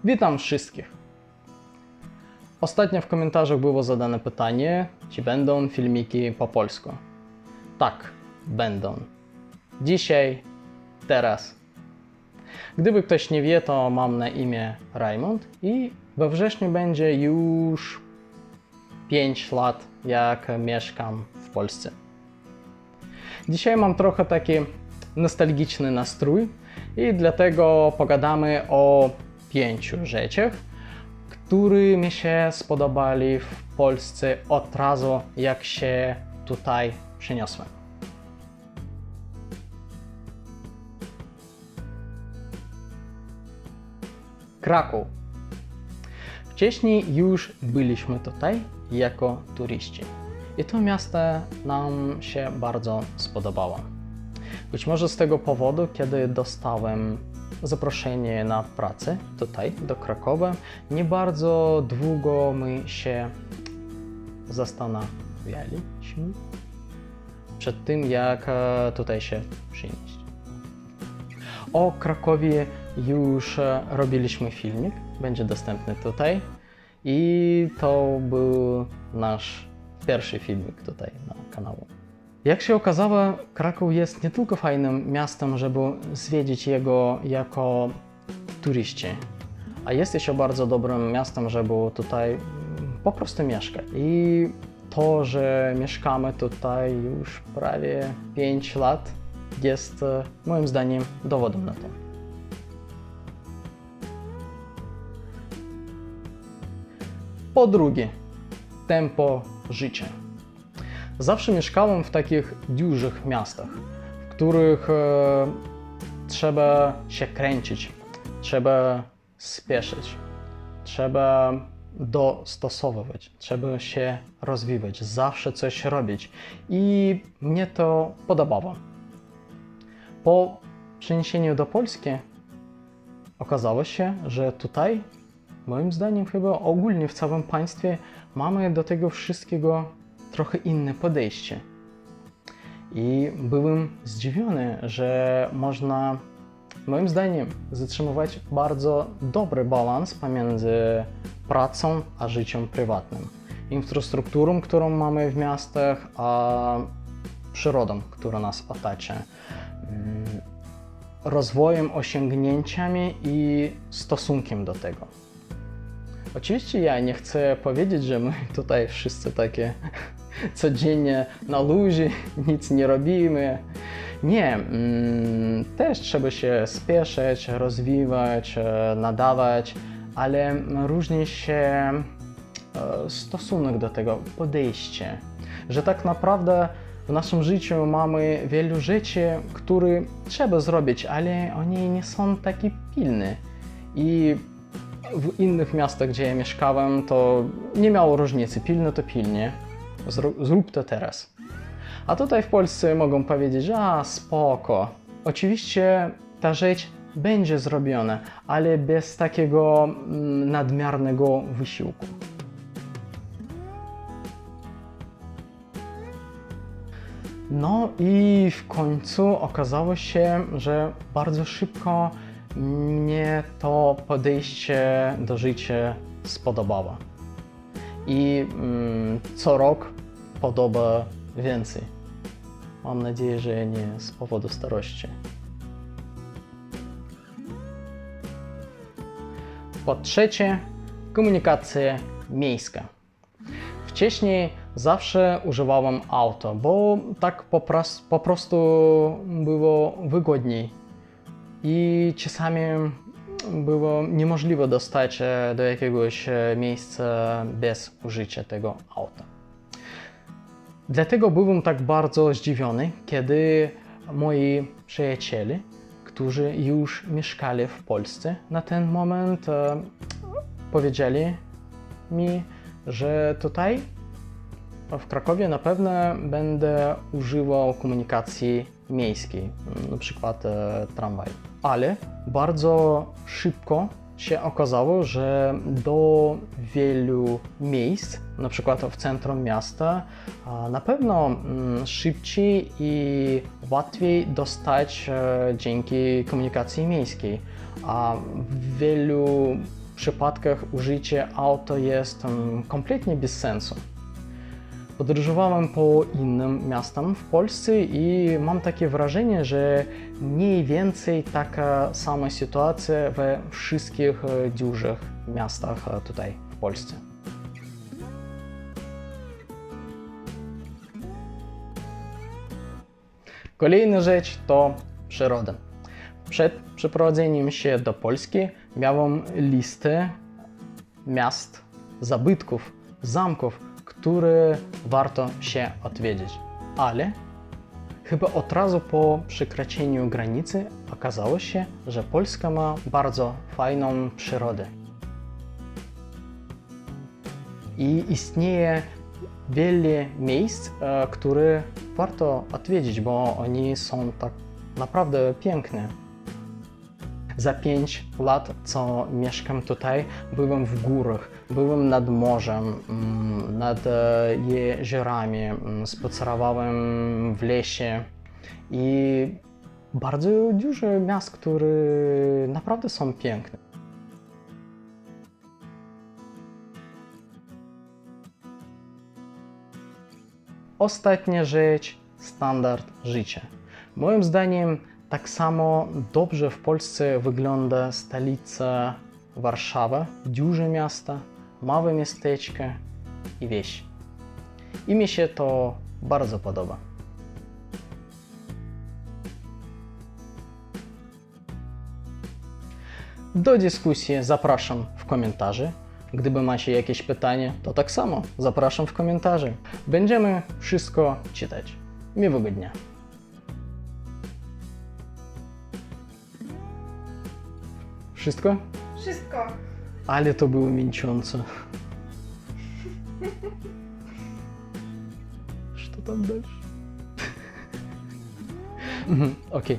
Witam wszystkich. Ostatnio w komentarzach było zadane pytanie, czy będą filmiki po polsku. Tak, będą. Dzisiaj, teraz. Gdyby ktoś nie wie, to mam na imię Raymond i we wrześniu będzie już 5 lat, jak mieszkam w Polsce. Dzisiaj mam trochę taki nostalgiczny nastrój i dlatego pogadamy o 5 rzeczach, które mi się spodobali w Polsce od razu, jak się tutaj przeniosłem. Kraków. Wcześniej już byliśmy tutaj jako turyści i to miasto nam się bardzo spodobało. Być może z tego powodu, kiedy dostałem zaproszenie na pracę tutaj do Krakowa, nie bardzo długo my się zastanawialiśmy przed tym, jak tutaj się przenieść. O Krakowie już robiliśmy filmik, będzie dostępny tutaj i to był nasz pierwszy filmik tutaj na kanale. Jak się okazało, Kraków jest nie tylko fajnym miastem, żeby zwiedzić jego jako turyści, a jest jeszcze bardzo dobrym miastem, żeby tutaj po prostu mieszkać. I to, że mieszkamy tutaj już prawie 5 lat, jest moim zdaniem dowodem na to. Po drugie, tempo życia. Zawsze mieszkałem w takich dużych miastach, w których trzeba się kręcić, trzeba spieszyć, trzeba dostosowywać, trzeba się rozwijać, zawsze coś robić i mnie to podobało. Po przeniesieniu do Polski okazało się, że tutaj, moim zdaniem chyba ogólnie w całym państwie, mamy do tego wszystkiego trochę inne podejście. I byłem zdziwiony, że można, moim zdaniem, zatrzymywać bardzo dobry balans pomiędzy pracą a życiem prywatnym. Infrastrukturą, którą mamy w miastach, a przyrodą, która nas otacza. Rozwojem, osiągnięciami i stosunkiem do tego. Oczywiście ja nie chcę powiedzieć, że my tutaj wszyscy takie codziennie na luzie, nic nie robimy. Nie, też trzeba się spieszyć, rozwijać, nadawać, ale różni się stosunek do tego, podejście. Że tak naprawdę w naszym życiu mamy wielu rzeczy, które trzeba zrobić, ale one nie są takie pilne. I w innych miastach, gdzie ja mieszkałem, to nie miało różnicy, pilne to pilnie, zrób to teraz. A tutaj w Polsce mogą powiedzieć, a spoko. Oczywiście ta rzecz będzie zrobiona, ale bez takiego nadmiernego wysiłku. No i w końcu okazało się, że bardzo szybko mnie to podejście do życia spodobało. I co rok podoba więcej. Mam nadzieję, że nie z powodu starości. Po trzecie, komunikacja miejska. Wcześniej zawsze używałem auto, bo tak po prostu było wygodniej. I czasami było niemożliwe dostać się do jakiegoś miejsca bez użycia tego auta. Dlatego byłem tak bardzo zdziwiony, kiedy moi przyjaciele, którzy już mieszkali w Polsce na ten moment, powiedzieli mi, że tutaj w Krakowie na pewno będę używał komunikacji miejskiej, na przykład tramwaj. Ale bardzo szybko się okazało, że do wielu miejsc, na przykład w centrum miasta, na pewno szybciej i łatwiej dostać dzięki komunikacji miejskiej. A w wielu przypadkach użycie auto jest kompletnie bez sensu. Podróżowałem po innym miastam w Polsce i mam takie wrażenie, że mniej więcej taka sama sytuacja we wszystkich dużych miastach tutaj w Polsce. Kolejna rzecz to przyroda. Przed przeprowadzeniem się do Polski miałem listę miast, zabytków, zamków, które warto się odwiedzić. Ale chyba od razu po przekroczeniu granicy okazało się, że Polska ma bardzo fajną przyrodę. I istnieje wiele miejsc, które warto odwiedzić, bo oni są tak naprawdę piękne. Za 5 lat, co mieszkam tutaj, byłem w górach, byłem nad morzem, nad jeziorami, spacerowałem w lesie i bardzo dużo miast, które naprawdę są piękne. Ostatnia rzecz, standard życia. Moim zdaniem tak samo dobrze w Polsce wygląda stolica Warszawa, duże miasta, małe miasteczka i wieś. I mi się to bardzo podoba. Do dyskusji zapraszam w komentarze. Gdyby macie jakieś pytanie, to tak samo zapraszam w komentarze. Będziemy wszystko czytać. Miłego dnia. Wszystko? Wszystko. Ale to było mięczące. Co tam dalej? Okej.